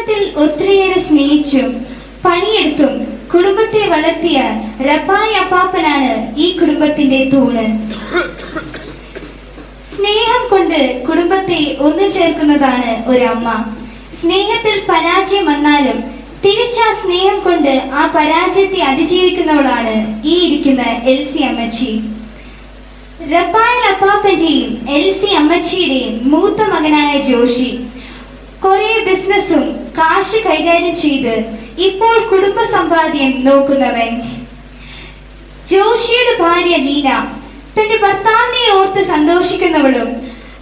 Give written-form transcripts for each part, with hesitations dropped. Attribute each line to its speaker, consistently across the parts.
Speaker 1: ചെറുപ്പത്തിൽ ഒത്തിരിയേറെ സ്നേഹിച്ചും പണിയെടുത്തും കുടുംബത്തെ വളർത്തിയ റപ്പായി അപ്പാപ്പനാണ് ഈ കുടുംബത്തിന്റെ തൂണ്. സ്നേഹം കൊണ്ട് കുടുംബത്തെ ഒന്നു ചേർക്കുന്നതാണ് ഒരമ്മ. സ്നേഹത്തിൽ പരാജയം വന്നാലും തിരിച്ച സ്നേഹം കൊണ്ട് ആ പരാജയത്തെ അതിജീവിക്കുന്നവളാണ് ഈ ഇരിക്കുന്ന എൽസി അമ്മച്ചി. റപ്പായൽ അപ്പാപ്പന്റെയും എൽസി അമ്മച്ചിയുടെയും മൂത്ത മകനായ ജോഷി കുറെ ബിസിനസ്സും കാശ് കൈകാര്യം ചെയ്ത് ഇപ്പോൾ കുടുംബ സമ്പാദ്യം നോക്കുന്നവൻ. ജോഷിയുടെ ഭാര്യ ലീന തന്റെ ഭർത്താവിനെ ഓർത്ത് സന്തോഷിക്കുന്നവളും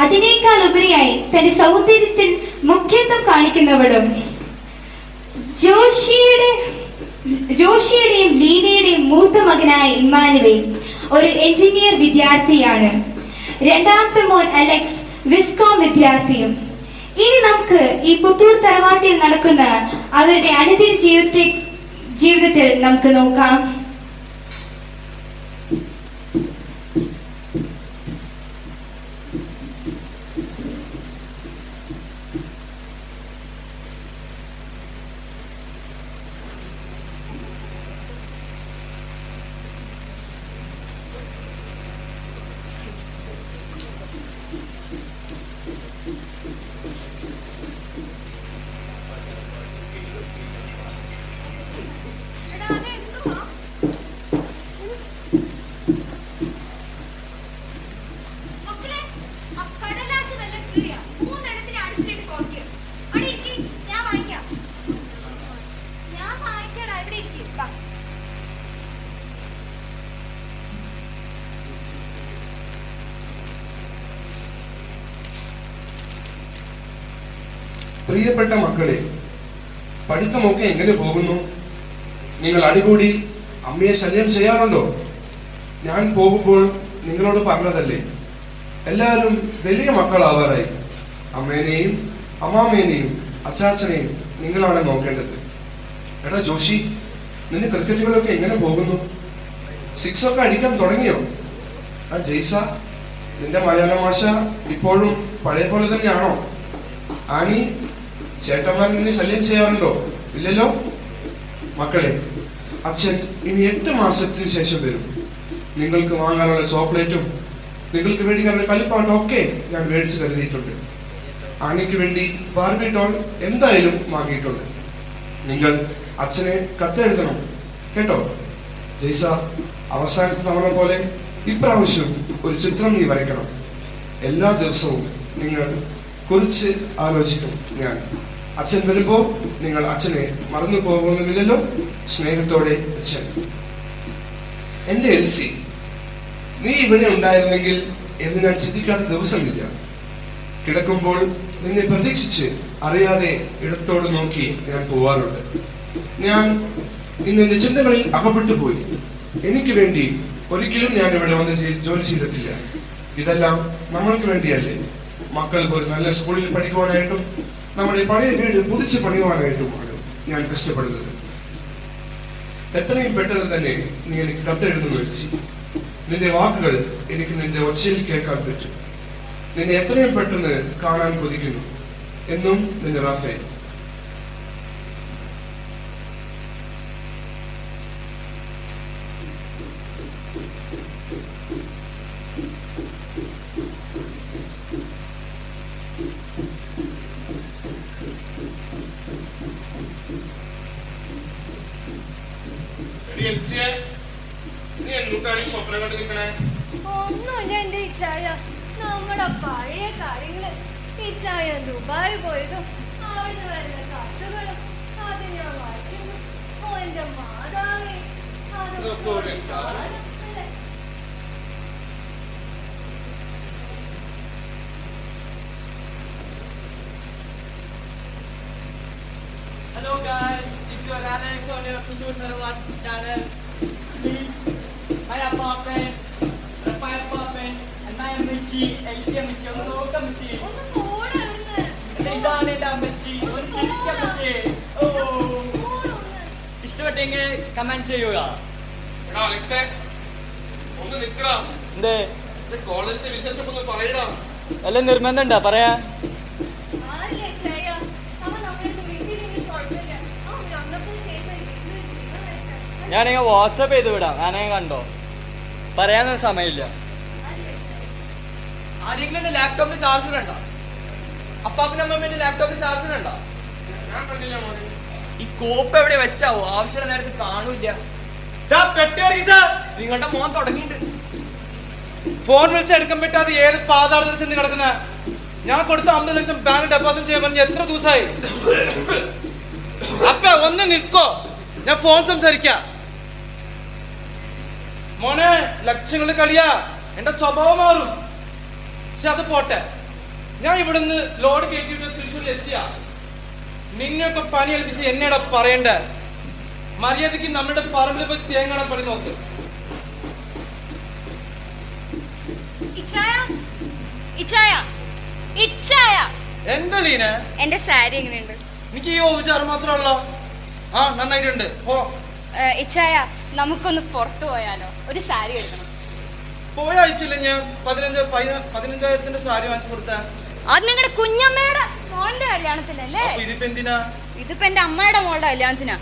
Speaker 1: അതിനേക്കാൾ ഉപരിയായി തന്റെ സൗന്ദര്യത്തിൽ മുഖ്യത്വം കാണിക്കുന്നവളും. ജോഷിയുടെയും ലീനയുടെയും മൂത്ത മകനായ ഇമ്മാനുവേൽ ഒരു എഞ്ചിനീയർ വിദ്യാർത്ഥിയാണ്. രണ്ടാമത്തെ മോൻ അലക്സ് വിസ്കോം വിദ്യാർത്ഥിയും. ഇനി നമുക്ക് ഈ പുത്തൂർ തറവാട്ടിൽ നടക്കുന്ന അവരുടെ അനുദിന ജീവിതത്തിൽ നമുക്ക് നോക്കാം.
Speaker 2: പ്രിയപ്പെട്ട മക്കളെ, പഠിത്തമൊക്കെ എങ്ങനെ പോകുന്നു? നിങ്ങൾ അടികൂടി അമ്മയെ ശല്യം ചെയ്യാറുണ്ടോ? ഞാൻ പോകുമ്പോൾ നിങ്ങളോട് പറഞ്ഞതല്ലേ, എല്ലാവരും വലിയ മക്കളാവാറായി. അമ്മേനെയും അമ്മാമേനെയും അച്ചാച്ചനെയും നിങ്ങളാണ് നോക്കേണ്ടത്. എടാ ജോഷി, നിന്റെ ക്രിക്കറ്റുകളൊക്കെ എങ്ങനെ പോകുന്നു? 6 ഒക്കെ അടിക്കാൻ തുടങ്ങിയോ? ആ ജയ്സ, നിന്റെ മലയാള ഭാഷ ഇപ്പോഴും പഴയ പോലെ തന്നെയാണോ? ആനി, ചേട്ടന്മാർ നിന്നെ ശല്യം ചെയ്യാറുണ്ടോ? ഇല്ലല്ലോ. മക്കളെ, അച്ഛൻ ഇനി 8 മാസത്തിന് ശേഷം വരും. നിങ്ങൾക്ക് വാങ്ങാനുള്ള ചോക്ലേറ്റും നിങ്ങൾക്ക് വേണ്ടിക്കാനുള്ള കളിപ്പാട്ടും ഒക്കെ ഞാൻ മേടിച്ച് കരുതിയിട്ടുണ്ട്. ആനിക്ക് വേണ്ടി ബാർബി ഡോൾ എന്തായാലും വാങ്ങിയിട്ടുണ്ട്. നിങ്ങൾ അച്ഛനെ കത്തെഴുതണം കേട്ടോ. ജയ്സ, അവസാനത്തെ തവണ പോലെ ഇപ്രാവശ്യം ഒരു ചിത്രം നീ വരയ്ക്കണം. എല്ലാ ദിവസവും നിങ്ങൾ കുറിച്ച് ആലോചിക്കും. ഞാൻ അച്ഛൻ വരുമ്പോ നിങ്ങൾ അച്ഛനെ മറന്നു പോകുന്നില്ലല്ലോ. സ്നേഹത്തോടെ അച്ഛൻ. എന്റെ എൽസി, നീ ഇവിടെ ഉണ്ടായിരുന്നെങ്കിൽ എന്ന് ഞാൻ ചിന്തിക്കാത്ത ദിവസമില്ല. കിടക്കുമ്പോൾ നിന്നെ പ്രതീക്ഷിച്ച് അറിയാതെ ഇടത്തോട് നോക്കി ഞാൻ പോവാറുണ്ട്. ഞാൻ ഇന്ന് എന്റെ ചിന്തകളിൽ അകപ്പെട്ടു പോയി. എനിക്ക് വേണ്ടി ഒരിക്കലും ഞാൻ ഇവിടെ വന്ന് ജോലി ചെയ്തിട്ടില്ല. ഇതെല്ലാം നമ്മൾക്ക് വേണ്ടിയല്ലേ. മക്കൾക്ക് ഒരു നല്ല സ്കൂളിൽ പഠിക്കുവാനായിട്ടും നമ്മുടെ പഴയ വീട് പുതിച്ച് പണിയുവാനായിട്ടുമാണ് ഞാൻ കഷ്ടപ്പെടുന്നത്. എത്രയും പെട്ടെന്ന് തന്നെ നീ എനിക്ക് കത്തെഴുതുന്നു വെച്ച്. നിന്റെ വാക്കുകൾ എനിക്ക് നിന്റെ ഒച്ചയിൽ കേൾക്കാൻ പറ്റും. നിന്നെ എത്രയും പെട്ടെന്ന് കാണാൻ കൊതിക്കുന്നു. എന്നും നിന്റെ റാഫേൽ.
Speaker 3: ഒന്നുമില്ല എന്റെ ഇച്ചായ, നമ്മുടെ പഴയ കാര്യങ്ങള്. ഇച്ചായ ദുബായ് പോയതും അവിടുന്ന് വരുന്ന കത്തുകളും അത് ഞാൻ വായിക്കുന്നു. ഓ എന്റെ മാതാവേ,
Speaker 4: Hello guys, if you are Alex on your Putur Tharawat channel, please, my apartment, my apartment, and my Amici, Elsie Amici, Oka Amici. ഇതാണ് എന്റെ അമ്മച്ചി, ഒരു ചിരിക്ക അമ്മച്ചി. ഓ, ഇഷ്ടപ്പെട്ടെങ്കിൽ കമന്റ് ചെയ്യുക. എല്ലാം നിർബന്ധം പറയാ. ഞാനിങ്ങനെ വാട്സപ്പ് ചെയ്ത് വിടാം, ഞാനേ കണ്ടോ. പറയാനൊന്നും സമയമില്ല. ആരെങ്കിലും എന്റെ ലാപ്ടോപ്പിന് ചാർജർ ഉണ്ടോ? അപ്പാപ്പിന്റെ അമ്മമ്മേന്റെ ലാപ്ടോപ്പിന് ചാർജർ ഉണ്ടോ?
Speaker 2: ഞാൻ കണ്ടില്ല മോനെ.
Speaker 4: ഈ കോപ്പ് എവിടെ വെച്ചാവോ? ആവശ്യമുള്ള നേരത്ത് കാണൂല്ല. നിങ്ങളുടെ മോൻ തുടങ്ങിയിട്ടുണ്ട്.
Speaker 5: ഫോൺ വിളിച്ച് എടുക്കാൻ പറ്റാതെ ഏത് പാതാളത്തിൽ ചെന്ന് കിടക്കുന്ന ഞാൻ കൊടുത്ത 50 ലക്ഷം ബാങ്ക് ഡെപ്പോസിറ്റ് ചെയ്യാൻ പറഞ്ഞ് എത്ര ദിവസമായി? അപ്പ ഒന്ന് നിൽക്കോ, ഞാൻ ഫോൺ സംസാരിക്കാം. മോനെ, ലക്ഷങ്ങൾ കളിയാ, എന്റെ സ്വഭാവം മാറും. പക്ഷെ അത് പോട്ടെ, ഞാൻ ഇവിടുന്ന് ലോഡ് കയറ്റിയിട്ട് തൃശ്ശൂരിൽ എത്തിയ നിന്നെയൊക്കെ പണി ഏൽപ്പിച്ച് എന്നേടാ പറയണ്ടേ? മര്യാദക്ക് നമ്മുടെ പറമ്പിൽ പോയി തേങ്ങാണ പണി നോക്ക്. എന്താ ലീന,
Speaker 3: എന്റെ സാരി എങ്ങനെയുണ്ട്?
Speaker 5: എനിക്ക് ഈ ഓവിച്ചാറ് മാത്രമല്ലോ. ആ, നന്നായിട്ടുണ്ട്. ഓ,
Speaker 3: ഇച്ചായ, നമുക്കൊന്ന് പുറത്തു പോയാലോ? ഒരു സാരി എടുക്കണം.
Speaker 5: പോയ ആഴ്ചയില്ല ഞാൻ 15,000 സാരി വാങ്ങിച്ചു കൊടുത്ത.
Speaker 3: അത് നിങ്ങളുടെ കുഞ്ഞമ്മയുടെ മോളുടെ കല്യാണത്തിനല്ലേ?
Speaker 5: ഇതിപ്പോ എന്തിനാ?
Speaker 3: ഇതിപ്പോ എന്റെ അമ്മയുടെ മോളുടെ കല്യാണത്തിനാ.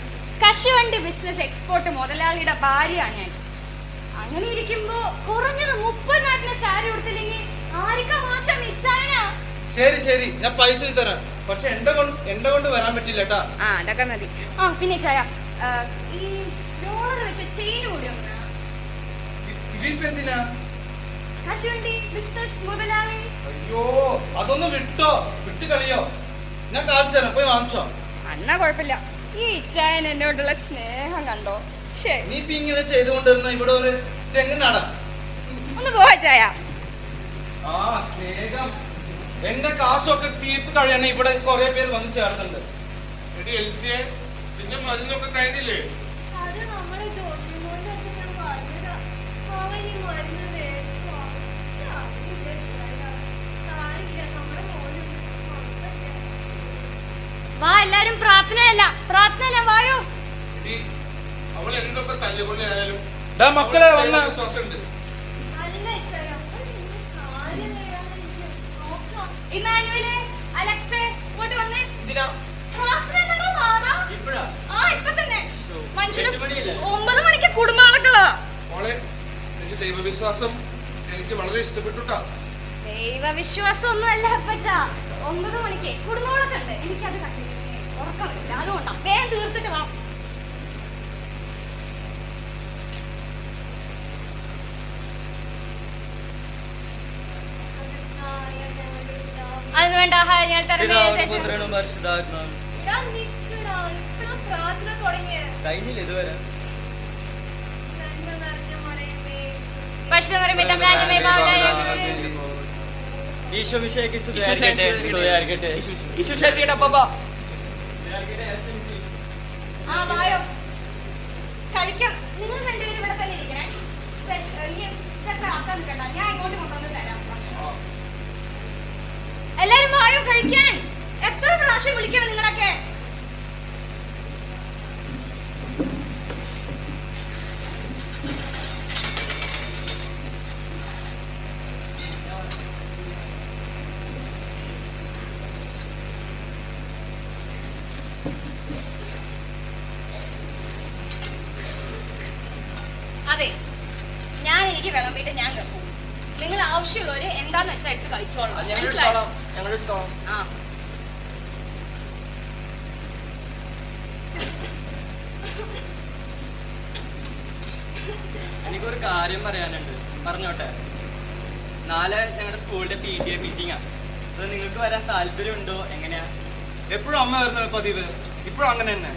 Speaker 3: കശുവണ്ടി ബിസിനസ് എക്സ്പോർട്ട് മുതലാളിയുടെ ഭാര്യയാണ് ഞാൻ. അങ്ങനെ ഇരിക്കുമ്പോ കുറഞ്ഞത് 30 സാരി കൊടുത്തില്ലെങ്കിൽ ആർക്കാ മോശം? ഇച്ചായനാ.
Speaker 5: ശരി ശരി, ഞാൻ പൈസ തരാം. പക്ഷെ എന്റെ കൊണ്ട് വരാൻ പറ്റില്ല കേട്ടാ.
Speaker 3: ആ, അതൊക്കെ മതി. ആ, പിന്നെ ഇച്ചായ, ഈ ഡോളർ വെച്ച ചെയിൻ കൂടി ഒന്ന്.
Speaker 5: ഇതിപ്പോ എന്തിനാ?
Speaker 3: കശുവണ്ടി ബിസിനസ് മുതലാളി.
Speaker 5: അയ്യോ, അതൊന്ന് വിട്ടോ, വിട്ട് കളിയോ. ഞാൻ കാശ് തരാം, പോയി വാങ്ങിച്ചോ.
Speaker 3: അന്നാ കുഴപ്പമില്ല. ഈ ഇച്ചായൻ എന്നോടുള്ള സ്നേഹം കണ്ടോ? ശരി,
Speaker 5: നീ ഇപ്പൊ ഇങ്ങനെ ചെയ്തുകൊണ്ടിരുന്ന ഇവിടെ ഒരു തെങ്ങിനാടാ.
Speaker 3: ഒന്ന് പോവാ ചായ.
Speaker 5: ആ, സ്നേഹം. എന്റെ കാശൊക്കെ തീർത്ത് കഴിയാൻ ഇവിടെ കുറെ പേര് വന്ന് ചേർന്നുണ്ട്.
Speaker 2: എടി എൽസിയെ, പിന്നെ മരുന്നൊക്കെ കഴിഞ്ഞില്ലേ?
Speaker 3: അത് നമ്മുടെ ജോഷിമോന്റെ അടുത്ത് ഞാൻ പറഞ്ഞതാ. അവൻ ഈ മരുന്ന് മേടിച്ചു. വാ, എല്ലാരും പ്രാർത്ഥനയല്ല വായോ.
Speaker 2: എടി, അവൾ എന്തൊക്കെ തല്ലുകൊള്ളയായാലും
Speaker 5: മക്കളെ വന്ന
Speaker 2: വിശ്വാസമുണ്ട്.
Speaker 3: ഇമാനുവലേ, അലക്സേ, ഇങ്ങോട്ട് വന്നേ.
Speaker 4: ഇതിനാ
Speaker 3: പ്രാർത്ഥനയല്ലടാ, വാടാ.
Speaker 4: ഇപ്പഴാ?
Speaker 3: ആ, ഇപ്പൊ തന്നെ. മനുഷ്യന്
Speaker 4: 8 മണിയല്ലേ?
Speaker 3: 9 മണിക്ക് കുടുംബാളക്കളാ.
Speaker 2: മോളെ, എനിക്ക് ദൈവവിശ്വാസം എനിക്ക് വളരെ ഇഷ്ടപ്പെട്ടുട്ടാ.
Speaker 3: ദൈവവിശ്വാസം ഒന്നും അല്ല അപ്പച്ചാ. 9 മണിക്ക് കുടുംബാളൊക്കെ ഉണ്ട്. എനിക്കത് കണ്ടിട്ട് ഉറക്കമില്ല, അതുകൊണ്ടാ. വേഗം തീർത്തിട്ട് വാ. അത് വേണ്ട, ഞാൻ പ്രാർത്ഥന തുടങ്ങിയത്
Speaker 4: കഴിഞ്ഞില്ല ഇതുവരെ. ഈശോ വിഷയക്ക് സ്തുതിയായിരിക്കട്ടെ. ഈശോ ശരിയുടെ അപ്പാ.
Speaker 3: ആ, വായോ. കഴിക്കാം. നിങ്ങൾ രണ്ടുപേരും ഇവിടെ തന്നെ ഇരിക്കണേ. ആക്കാൻ നിൽക്കണ്ട, ഞാൻ ഇങ്ങോട്ട് കൊണ്ടുവന്ന് തരാം. എല്ലാരും വായോ കഴിക്കാൻ. എത്ര പ്രാവശ്യം വിളിക്കണം നിങ്ങളൊക്കെ? അതെ, ഞാൻ എനിക്ക് വിളമ്പിട്ട് ഞാൻ കേൾക്കും. നിങ്ങൾ ആവശ്യമുള്ളവര് എന്താന്ന് വെച്ചാൽ എടുത്ത് കഴിച്ചോളാം. ആ,
Speaker 4: എനിക്കൊരു കാര്യം പറയാനുണ്ട്, പറഞ്ഞോട്ടെ. നാളെ ഞങ്ങളുടെ സ്കൂളിന്റെ PTA മീറ്റിംഗാ. അത് നിങ്ങൾക്ക് വരാൻ താല്പര്യമുണ്ടോ? എങ്ങനെയാ?
Speaker 5: എപ്പോഴും അമ്മ വരുന്ന പതിവ്, ഇപ്പോഴും അങ്ങനെ തന്നെ.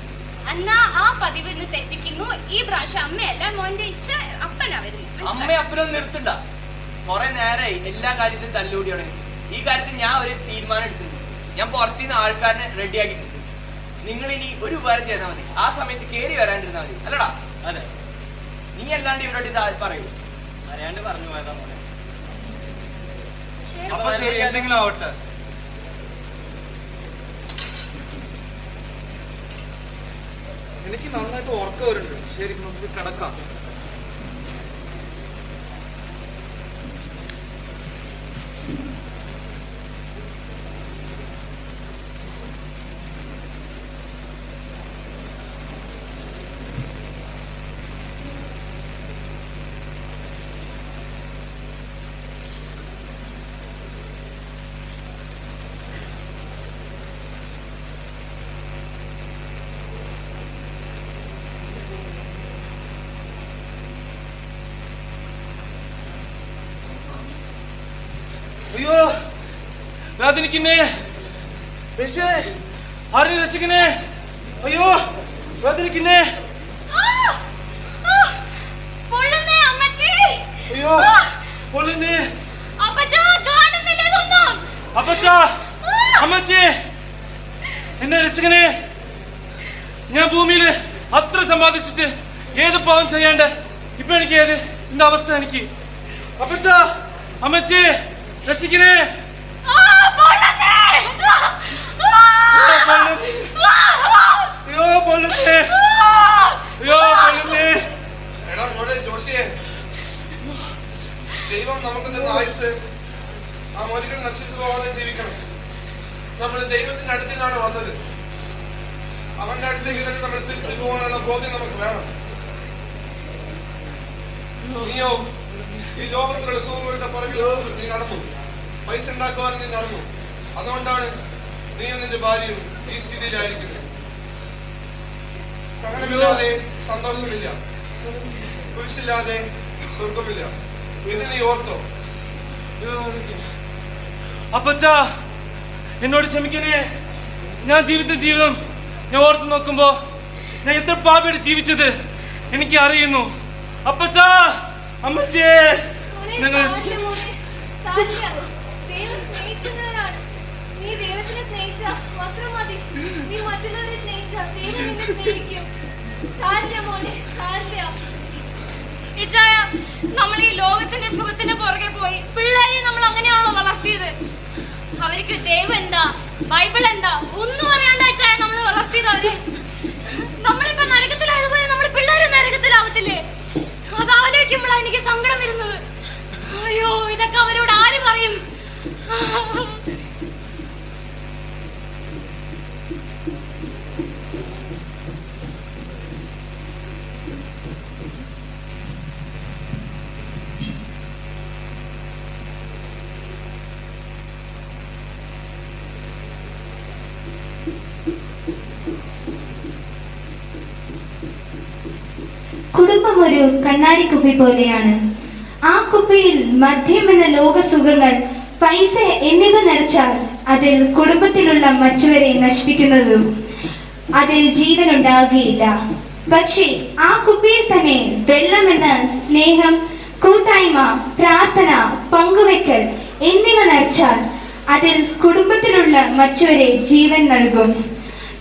Speaker 3: എന്നാ ആ പതിവ് ഇന്ന് തെറ്റിക്കുന്നു. ഈ പ്രാവശ്യം അമ്മയല്ല, മോന്റെ ഇച്ഛ അപ്പനാ വരുന്നത്.
Speaker 4: അമ്മ അപ്പനൊന്നും നിർത്തണ്ട. കുറെ നേരമായി എല്ലാ കാര്യത്തിലും തല്ലുകൂടിയാണ്. ഈ കാര്യത്തിൽ ഞാൻ ഒരു തീരുമാനം എടുത്തിട്ടുണ്ട്. ഞാൻ പുറത്തുനിന്ന് ആൾക്കാരെ റെഡിയാക്കിയിട്ടുണ്ട്. നിങ്ങൾ ഇനി ഒരു ഉപകാരം ചെയ്താൽ മതി, ആ സമയത്ത് കയറി വരാണ്ടിരുന്നാൽ മതി. അല്ലടാ? അതെ. നീ അല്ലാണ്ട് ഇവരോട് ഇത് പറയൂ. അറിയാണ്ട് പറഞ്ഞു പോയതാ മോനെ.
Speaker 5: അപ്പൊ ശരി, എന്തെങ്കിലും ആവട്ടെ. എനിക്ക് നന്നായിട്ട് ഉറക്കം വരുന്നുണ്ട്. ശരി, നമുക്ക് കിടക്കാം. അയ്യോ വേദനിക്കുന്നേ. യേശുവേ ആരെയും രക്ഷിക്കണേ. അയ്യോ വേദനിക്കുന്നേ.
Speaker 3: പൊള്ളുന്നേ അമ്മച്ചി.
Speaker 5: അയ്യോ പൊള്ളുന്നേ.
Speaker 3: അപ്പച്ചാ കാണുന്നില്ല ഇതൊന്നും.
Speaker 5: അപ്പച്ചാ അമ്മച്ചി എന്നെ രക്ഷിക്കണേ. ഞാൻ ഭൂമിയിൽ അത്ര സമ്പാദിച്ചിട്ട് ഏത് പാവം ചെയ്യാണ്ട് ഇപ്പൊ എനിക്ക് ഏത് എന്റെ അവസ്ഥ എനിക്ക്. അപ്പച്ചാ അമ്മച്ചി രക്ഷിക്കണേ. അയ്യോ പൊള്ളുന്നേ. അയ്യോ പൊള്ളുന്നേ.
Speaker 2: എടാ മോനെ ജോഷിയെ, ദൈവം നമുക്ക് തന്ന ആയുസ് ആ മോനികൾ നശിച്ചു പോകാതെ ജീവിക്കണം. നമ്മൾ ദൈവത്തിന്റെ അടുത്ത് നിന്നാണ് വന്നത്. അവന്റെ അടുത്തേക്ക് തന്നെ നമ്മൾ തിരിച്ചു പോകാനുള്ള ബോധ്യം നമുക്ക് വേണം. നീയോ ഈ ലോകത്തിലുള്ള സുഖങ്ങളുടെ പുറകിൽ നീ നടന്നു, പൈസ ഉണ്ടാക്കുവാൻ നീ നടന്നു. അതുകൊണ്ടാണ് നീയും നിന്റെ ഭാര്യയും ഈ സ്ഥിതിയിലായിരിക്കുന്നത്. സഹനമില്ലാതെ സന്തോഷമില്ല, കുരിശില്ലാതെ സ്വർഗമില്ല. ഇത് നീ ഓർത്തോ.
Speaker 5: അപ്പച്ചാ എന്നോട് ക്ഷമിക്കണേ. ഞാൻ ജീവിതം ഞാൻ ഓർത്ത് നോക്കുമ്പോ ഞാൻ എത്ര പാപിയുടെ ജീവിച്ചത് എനിക്ക് അറിയുന്നു. അപ്പച്ചാ അമ്മച്ചേ നിങ്ങൾ
Speaker 3: നീ ദൈവത്തിനെ സ്നേഹിച്ച മാത്രം മതി. നീ മറ്റുള്ളവരെ സ്നേഹിച്ച ദൈവം നിന്നെ സ്നേഹിക്കും. സാരില്ല മോനെ, സാരില്ല. ഇച്ചായ, നമ്മൾ ഈ ലോകത്തിന്റെ സുഖത്തിന്റെ പുറകെ പോയി പിള്ളേരെ നമ്മൾ അങ്ങനെയാണല്ലോ വളർത്തിയത്. അവർക്ക് ദൈവം എന്താ, ബൈബിൾ എന്താ ഒന്നും അറിയാണ്ട ഇച്ചായ നമ്മൾ വളർത്തിയത് അവര്. നമ്മളിപ്പോ നരകത്തിലായതുപോലെ നമ്മൾ പിള്ളേരും നരകത്തിലാവത്തില്ലേ? അതാലോചിക്കുമ്പോഴാണ് എനിക്ക് സങ്കടം വരുന്നത്. അയ്യോ, ഇതൊക്കെ അവരോട് ആര് പറയും?
Speaker 1: കുടുംബം ഒരു കണ്ണാടിക്കുപ്പി പോലെയാണ്. ആ കുപ്പിയിൽ മദ്യമെന്ന ലോകസുഖങ്ങൾ, പൈസ എന്നിവ നിറച്ചാൽ അതിൽ കുടുംബത്തിലുള്ള മറ്റുവരെ നശിപ്പിക്കുന്നതും അതിൽ ജീവൻ ഉണ്ടാവുകയില്ല. പക്ഷേ ആ കുപ്പിയിൽ തന്നെ വെള്ളമെന്ന സ്നേഹം, കൂട്ടായ്മ, പ്രാർത്ഥന, പങ്കുവെക്കൽ എന്നിവ നിറച്ചാൽ അതിൽ കുടുംബത്തിലുള്ള മറ്റുവരെ ജീവൻ നൽകും.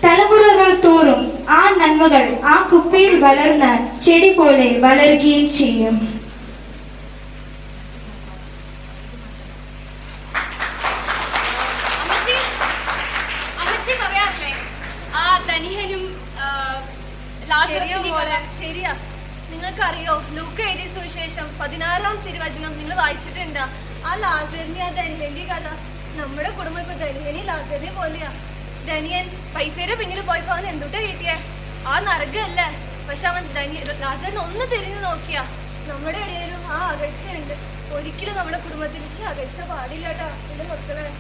Speaker 1: തലമുറകൾ തോറും ആ നന്മകൾ ആ കുപ്പിയിൽ വളർന്ന ചെടി പോലെ വളരുകയും ചെയ്യും.
Speaker 3: അമ്മച്ചി പറയാറില്ലേ ആ ധനികനും
Speaker 6: ശരിയാ. നിങ്ങൾക്കറിയോ ലൂക്ക എഴുതിയ സുവിശേഷം 16-ാം തിരുവചനം നിങ്ങൾ വായിച്ചിട്ടുണ്ട്? ആ ലാസറിന്റെ ആ ധനികന്റെ കഥ. നമ്മുടെ കുടുംബം ഇപ്പൊ ധനികനെ ലാസറിനെ പോലെയാ. ധനിയൻ പൈസയുടെ പിന്നിൽ പോയപ്പോ അവൻ എന്തുട്ടാ കിട്ടിയേ? ആ നരകല്ലേ. പക്ഷെ അവൻ ലാസറിനെ ഒന്ന് തിരിഞ്ഞു നോക്കിയാ. നമ്മുടെ ഇടയിലും ആ അകൽച്ചയുണ്ട്. ഒരിക്കലും നമ്മുടെ കുടുംബത്തിൽ ഈ അകൽച്ച പാടില്ല കേട്ടോ എന്റെ മക്കളെ.